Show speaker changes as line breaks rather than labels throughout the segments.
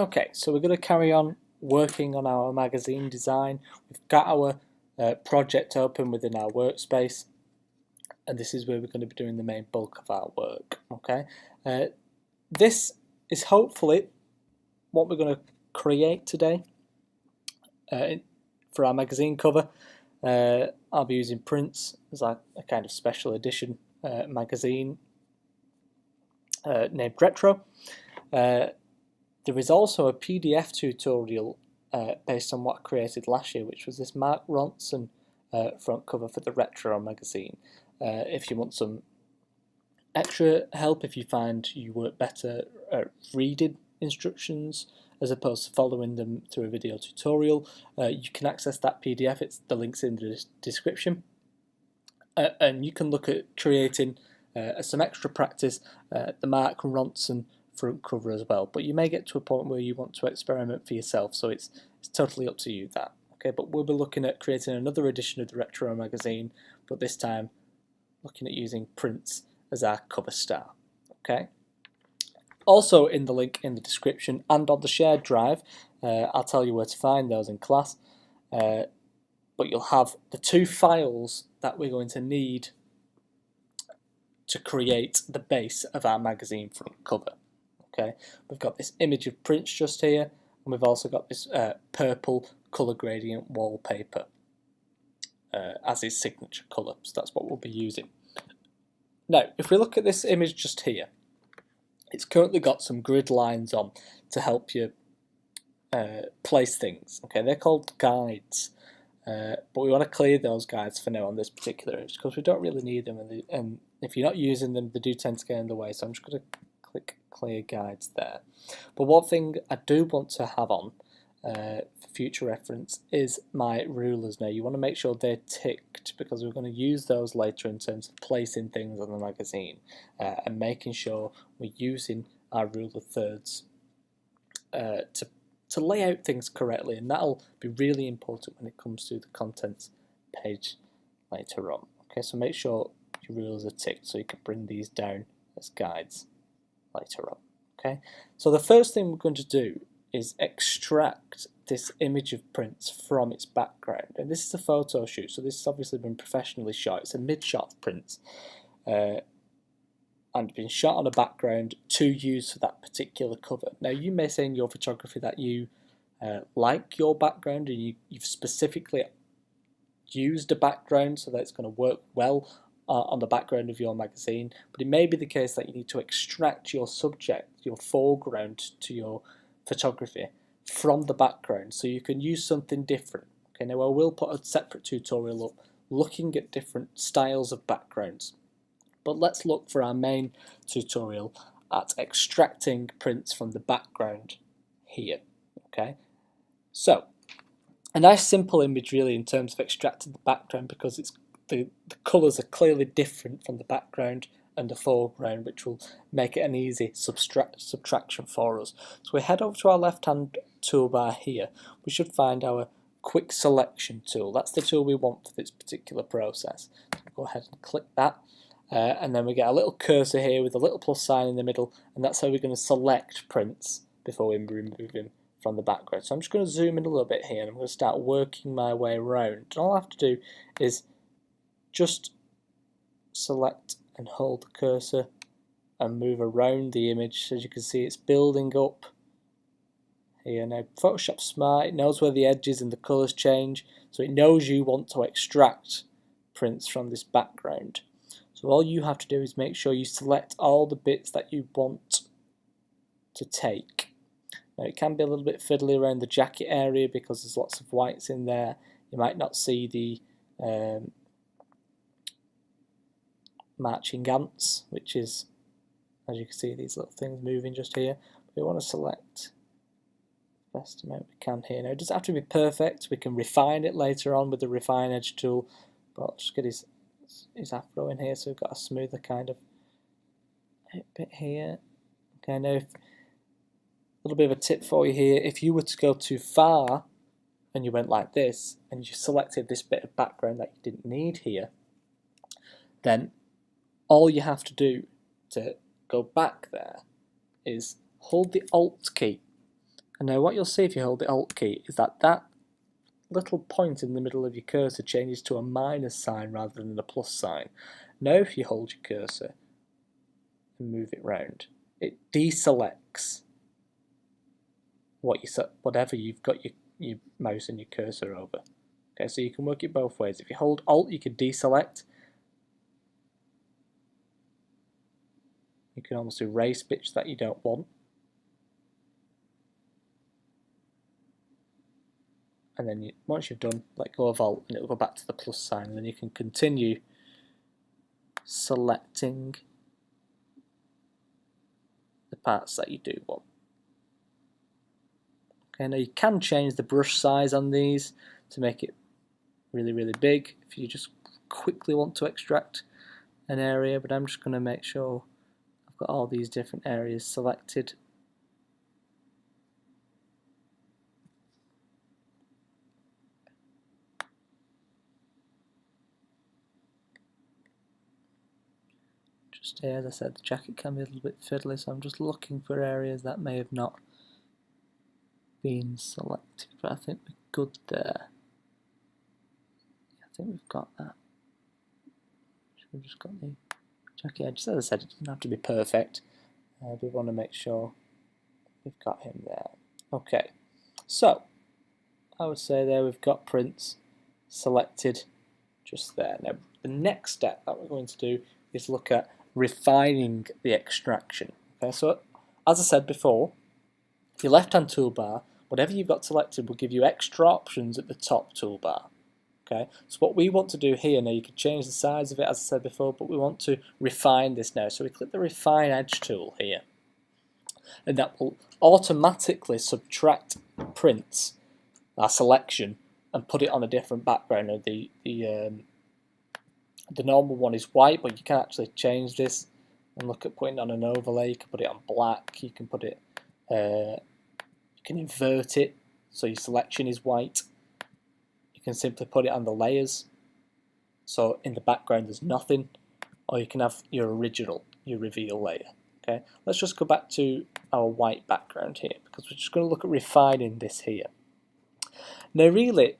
Okay, so we're going to carry on working on our magazine design. We've got our project open within our workspace, and this is where we're going to be doing the main bulk of our work. Okay, this is hopefully what we're going to create today for our magazine cover. I'll be using prints as a kind of special edition magazine named Retro. There is also a PDF tutorial based on what I created last year, which was this Mark Ronson front cover for the Retro magazine. If you want some extra help, if you find you work better at reading instructions as opposed to following them through a video tutorial, you can access that PDF. The link's in the description. And you can look at creating some extra practice the Mark Ronson front cover as well, but you may get to a point where you want to experiment for yourself, so it's totally up to you that. Okay, but we'll be looking at creating another edition of the Retro magazine, but this time looking at using prints as our cover star. Okay. Also in the link in the description and on the shared drive, I'll tell you where to find those in class, but you'll have the two files that we're going to need to create the base of our magazine front cover. Okay, we've got this image of Prince just here, and we've also got this purple colour gradient wallpaper as his signature colour, so that's what we'll be using. Now, if we look at this image just here, it's currently got some grid lines on to help you place things. Okay, they're called guides, but we want to clear those guides for now on this particular image because we don't really need them, and if you're not using them, they do tend to get in the way, so I'm just going to click clear guides there. But one thing I do want to have on for future reference is my rulers. Now you want to make sure they're ticked because we're going to use those later in terms of placing things on the magazine and making sure we're using our ruler thirds to lay out things correctly, and that'll be really important when it comes to the contents page later on. Okay, so make sure your rulers are ticked so you can bring these down as guides later on. Okay, so the first thing we're going to do is extract this image of Prince from its background, and this is a photo shoot, so this has obviously been professionally shot. It's a mid-shot Prince and been shot on a background to use for that particular cover. Now you may say in your photography that you like your background and you've specifically used a background so that it's going to work well on the background of your magazine, but it may be the case that you need to extract your subject, your foreground to your photography from the background so you can use something different. Okay, now I will put a separate tutorial up looking at different styles of backgrounds, but let's look for our main tutorial at extracting prints from the background here. Okay, so a nice simple image really in terms of extracting the background because it's the colours are clearly different from the background and the foreground, which will make it an easy subtraction for us. So we head over to our left hand toolbar here. We should find our quick selection tool. That's the tool we want for this particular process. So go ahead and click that, and then we get a little cursor here with a little plus sign in the middle, and that's how we're going to select prints before we remove them from the background. So I'm just going to zoom in a little bit here, and I'm going to start working my way around. And all I have to do is just select and hold the cursor and move around the image. As you can see, it's building up here. Now Photoshop's smart, it knows where the edges and the colours change, so it knows you want to extract prints from this background. So all you have to do is make sure you select all the bits that you want to take. Now it can be a little bit fiddly around the jacket area because there's lots of whites in there. You might not see the marching ants, which is, as you can see, these little things moving just here. We want to select the best amount we can here. Now it doesn't have to be perfect, we can refine it later on with the refine edge tool, but I'll just get his afro in here so we've got a smoother kind of bit here. Okay, now a little bit of a tip for you here, if you were to go too far and you went like this and you selected this bit of background that you didn't need here, then all you have to do to go back there is hold the Alt key And now what you'll see if you hold the Alt key is that that little point in the middle of your cursor changes to a minus sign rather than a plus sign. Now if you hold your cursor and move it round, it deselects whatever you've got your mouse and your cursor over. Okay, so you can work it both ways. If you hold Alt, you can deselect. You can almost erase bits that you don't want. And then once you've done, let go of Alt and it'll go back to the plus sign, and then you can continue selecting the parts that you do want. Okay, now you can change the brush size on these to make it really, really big if you just quickly want to extract an area, but I'm just going to make sure I've got all these different areas selected. Just here, as I said, the jacket can be a little bit fiddly, so I'm just looking for areas that may have not been selected, but I think we're good there. I think we've got that. We've just got the jacket edge. As I said, it doesn't have to be perfect. We want to make sure we've got him there. Okay, so I would say there we've got Prince selected just there. Now the next step that we're going to do is look at refining the extraction. Okay, so as I said before, your left hand toolbar, whatever you've got selected will give you extra options at the top toolbar. Okay, so what we want to do here, now you can change the size of it as I said before, but we want to refine this now. So we click the Refine Edge tool here, and that will automatically subtract Prince, our selection, and put it on a different background. Now the normal one is white, but you can actually change this and look at putting it on an overlay. You can put it on black, you can put it, you can invert it so your selection is white. You can simply put it on the layers, so in the background there's nothing, or you can have your original, your reveal layer. Okay, let's just go back to our white background here, because we're just going to look at refining this here. Now really,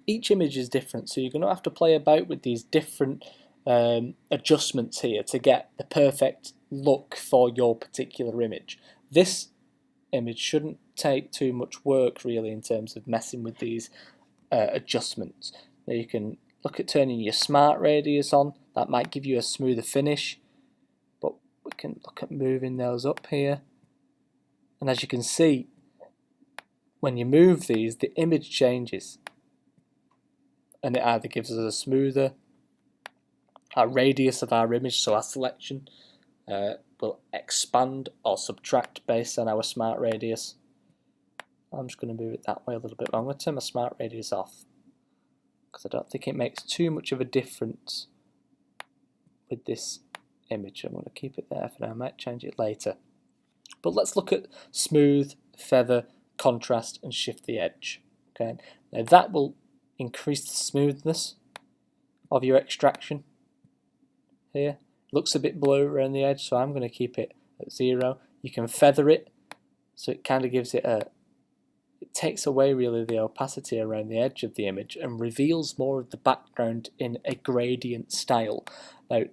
each image is different, so you're going to have to play about with these different adjustments here to get the perfect look for your particular image. This image shouldn't take too much work really in terms of messing with these adjustments. Now you can look at turning your smart radius on. That might give you a smoother finish, but we can look at moving those up here, and as you can see, when you move these, the image changes, and it either gives us a smoother radius of our image, so our selection will expand or subtract based on our smart radius. I'm just going to move it that way a little bit, but I'm going to turn my smart radius off because I don't think it makes too much of a difference with this image. I'm going to keep it there for now. I might change it later. But let's look at smooth, feather, contrast, and shift the edge. Okay, now that will increase the smoothness of your extraction here. It looks a bit blurry around the edge, so I'm going to keep it at 0. You can feather it, so it kind of gives it a, it takes away really the opacity around the edge of the image and reveals more of the background in a gradient style. Now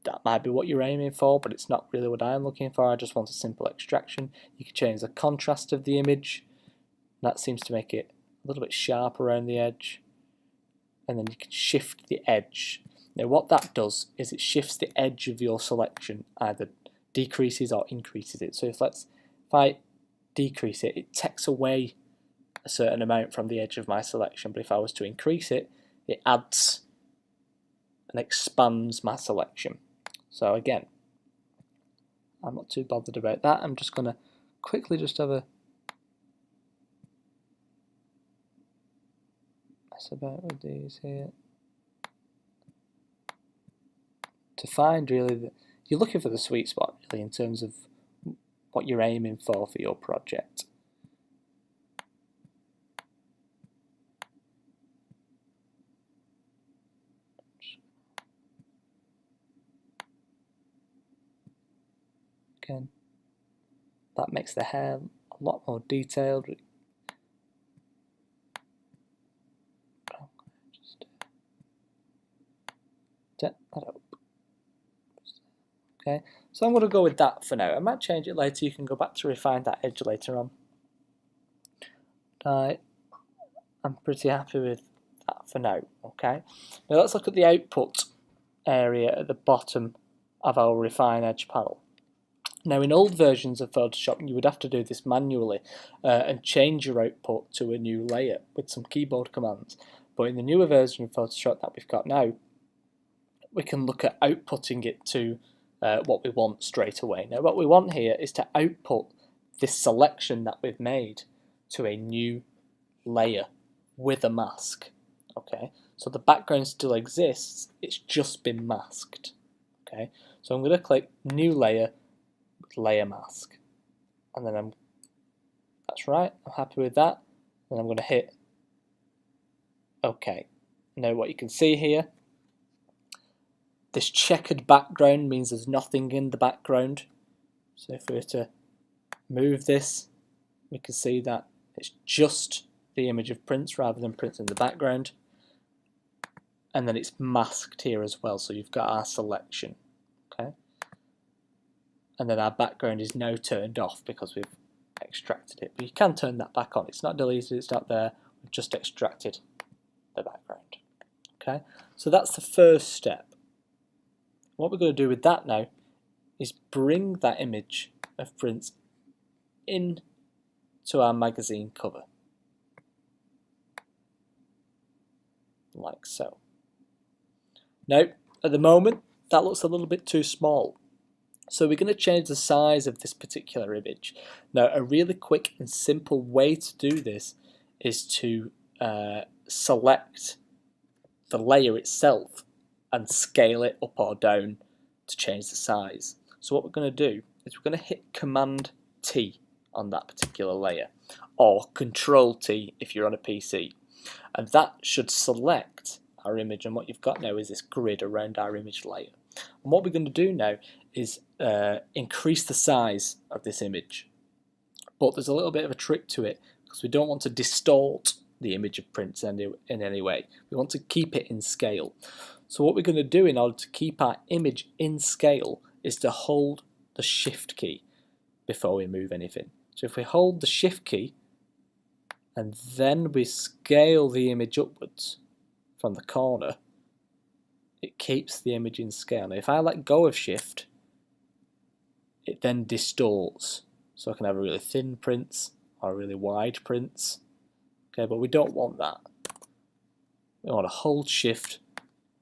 that might be what you're aiming for, but it's not really what I'm looking for. I just want a simple extraction. You can change the contrast of the image. That seems to make it a little bit sharp around the edge, and then you can shift the edge. Now what that does is it shifts the edge of your selection, either decreases or increases it. So if I decrease it, it takes away a certain amount from the edge of my selection, but if I was to increase it, it adds and expands my selection. So again, I'm not too bothered about that. I'm just going to quickly just have a mess about with these here to find really that you're looking for the sweet spot really in terms of what you're aiming for your project. Again, that makes the hair a lot more detailed. Just set that up. Okay, so I'm going to go with that for now. I might change it later. You can go back to refine that edge later on. I'm pretty happy with that for now. Okay, now let's look at the output area at the bottom of our refine edge panel. Now in old versions of Photoshop you would have to do this manually and change your output to a new layer with some keyboard commands, but in the newer version of Photoshop that we've got now, we can look at outputting it to what we want straight away. Now what we want here is to output this selection that we've made to a new layer with a mask. Okay, so the background still exists, it's just been masked. Okay, so I'm going to click new layer with layer mask, and then that's right, I'm happy with that, and I'm going to hit OK. Now what you can see here, this checkered background means there's nothing in the background. So if we were to move this, we can see that it's just the image of Prince rather than Prince in the background. And then it's masked here as well, so you've got our selection. Okay. And then our background is now turned off because we've extracted it. But you can turn that back on. It's not deleted, it's not there. We've just extracted the background. Okay. So that's the first step. What we're going to do with that now is bring that image of Prince in to our magazine cover. Like so. Now, at the moment, that looks a little bit too small. So we're going to change the size of this particular image. Now, a really quick and simple way to do this is to select the layer itself and scale it up or down to change the size. So what we're going to do is we're going to hit Command T on that particular layer, or Control T if you're on a PC, and that should select our image. And what you've got now is this grid around our image layer. And what we're going to do now is increase the size of this image, but there's a little bit of a trick to it because we don't want to distort the image of Prince in any way. We want to keep it in scale. So what we're going to do in order to keep our image in scale is to hold the Shift key before we move anything. So if we hold the Shift key and then we scale the image upwards from the corner, it keeps the image in scale. Now if I let go of Shift, it then distorts. So I can have a really thin Prince or a really wide Prince. Okay, but we don't want that. We want to hold Shift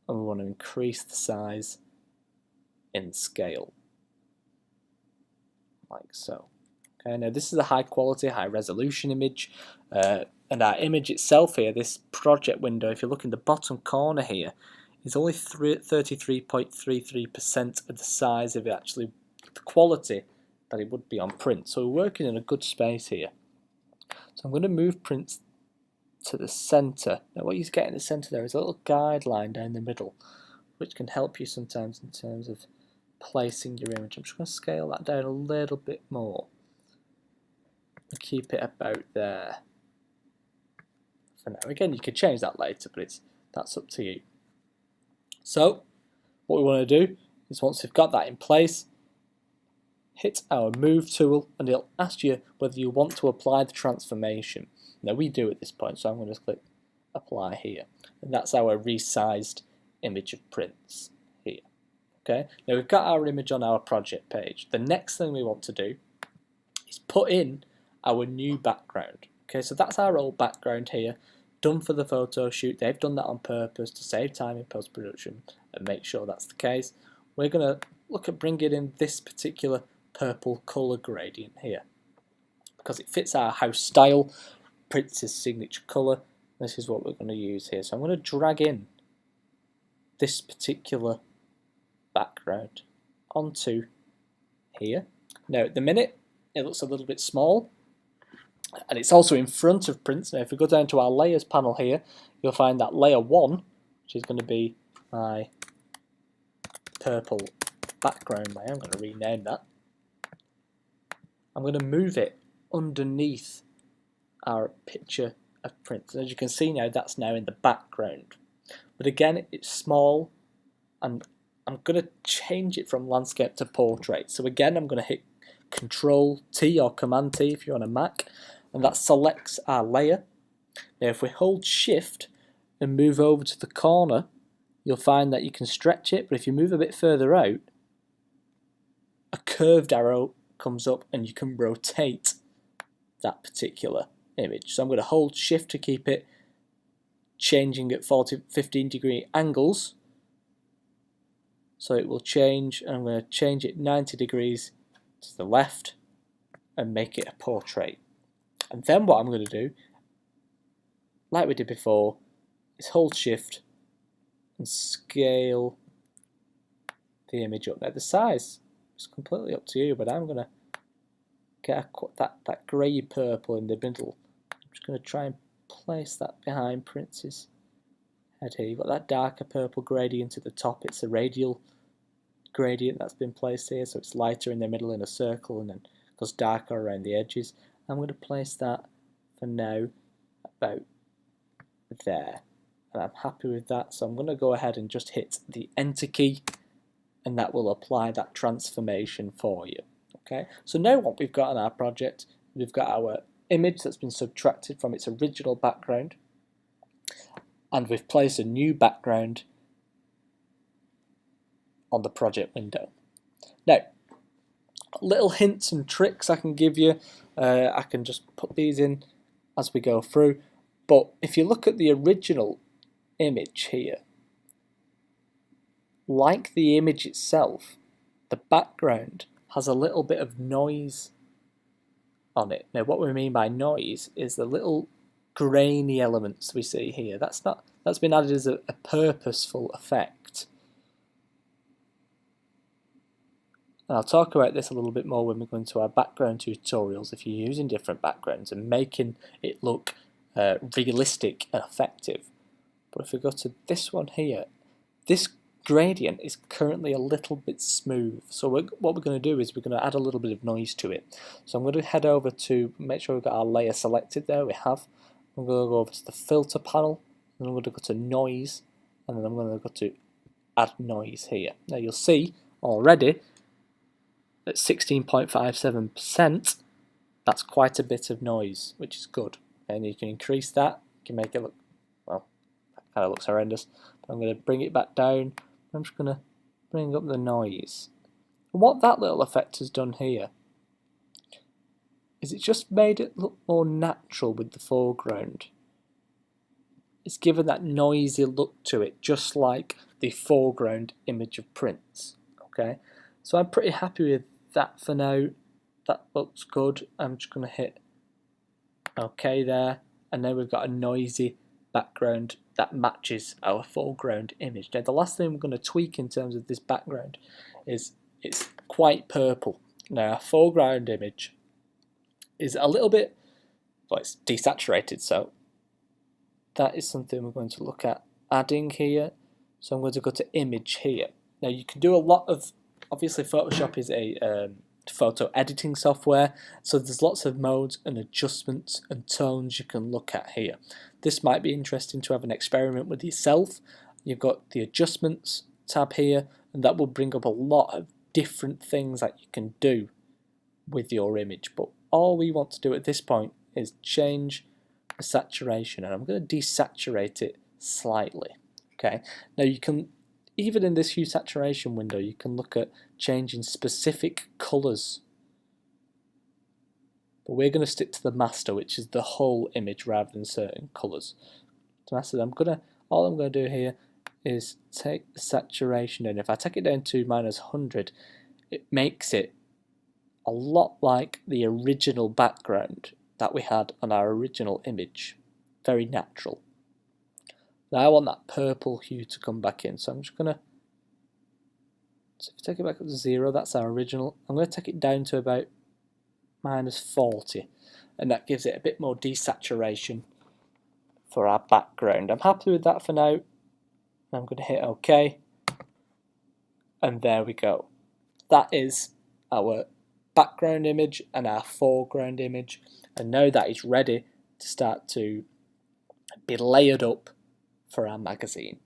and we want to increase the size in scale. Like so. Okay, now this is a high quality, high resolution image, and our image itself here, this project window, if you look in the bottom corner here, is only 33.33% of the size of it, actually the quality that it would be on print. So we're working in a good space here. So I'm going to move Prince to the center. Now what you get in the center there is a little guideline down the middle, which can help you sometimes in terms of placing your image. I'm just going to scale that down a little bit more and keep it about there for now. Again, you could change that later, but that's up to you. So what we want to do is, once we've got that in place, hit our Move tool and it'll ask you whether you want to apply the transformation. Now we do at this point, so I'm going to click Apply here, and that's our resized image of Prince here. Okay, now we've got our image on our project page. The next thing we want to do is put in our new background. Okay, so that's our old background here, done for the photo shoot. They've done that on purpose to save time in post-production and make sure that's the case. We're going to look at bringing in this particular purple colour gradient here because it fits our house style, Prince's signature colour. This is what we're going to use here. So I'm going to drag in this particular background onto here. Now at the minute it looks a little bit small, and it's also in front of Prince. Now if we go down to our layers panel here, you'll find that layer 1, which is going to be my purple background layer. I'm going to rename that. I'm going to move it underneath our picture of print. As you can see now, that's now in the background. But again, it's small, and I'm going to change it from landscape to portrait. So again, I'm going to hit Control T or Command T if you're on a Mac, and that selects our layer. Now if we hold Shift and move over to the corner, you'll find that you can stretch it, but if you move a bit further out, a curved arrow comes up and you can rotate that particular image. So I'm going to hold Shift to keep it changing at 15-degree angles, so it will change, and I'm going to change it 90 degrees to the left and make it a portrait. And then what I'm going to do, like we did before, is hold Shift and scale the image up. Now the size is completely up to you, but I'm going to get that grey purple in the middle. I'm just going to try and place that behind Prince's head here. You've got that darker purple gradient at the top. It's a radial gradient that's been placed here, so it's lighter in the middle in a circle and then goes darker around the edges. I'm going to place that for now about there, and I'm happy with that, so I'm going to go ahead and just hit the Enter key, and that will apply that transformation for you. Okay, so now what we've got on our project, we've got our image that's been subtracted from its original background, and we've placed a new background on the project window. Now, little hints and tricks I can give you, I can just put these in as we go through, but if you look at the original image here, like the image itself, the background has a little bit of noise on it. Now what we mean by noise is the little grainy elements we see here. That's been added as a purposeful effect. And I'll talk about this a little bit more when we go into our background tutorials, if you're using different backgrounds and making it look realistic and effective. But if we go to this one here, this gradient is currently a little bit smooth, so what we're going to do is we're going to add a little bit of noise to it. So I'm going to head over to make sure we've got our layer selected there. We have. I'm going to go over to the filter panel, and I'm going to go to noise, and then I'm going to go to add noise here. Now you'll see already at 16.57%, that's quite a bit of noise, which is good. And you can increase that, you can make it look, well, that kind of looks horrendous. But I'm going to bring it back down. I'm just going to bring up the noise. And what that little effect has done here is it's just made it look more natural with the foreground. It's given that noisy look to it, just like the foreground image of Prince. Okay, so I'm pretty happy with that for now. That looks good. I'm just going to hit OK there, and now we've got a noisy background that matches our foreground image. Now the last thing we're going to tweak in terms of this background is it's quite purple. Now our foreground image is a little bit, well, it's desaturated, so that is something we're going to look at adding here. So I'm going to go to image here. Now you can do a lot of, obviously Photoshop is a photo editing software, so there's lots of modes and adjustments and tones you can look at here. This might be interesting to have an experiment with yourself. You've got the adjustments tab here, and that will bring up a lot of different things that you can do with your image, but all we want to do at this point is change the saturation, and I'm going to desaturate it slightly. Okay, now you can, even in this hue saturation window, you can look at changing specific colours. But we're going to stick to the master, which is the whole image rather than certain colours. So master, all I'm going to do here is take the saturation down. If I take it down to -100, it makes it a lot like the original background that we had on our original image. Very natural. Now I want that purple hue to come back in, so I'm just going to, so if you take it back up to 0, that's our original. I'm going to take it down to about -40, and that gives it a bit more desaturation for our background. I'm happy with that for now. I'm going to hit OK, and there we go. That is our background image and our foreground image, and now that is ready to start to be layered up for our magazine.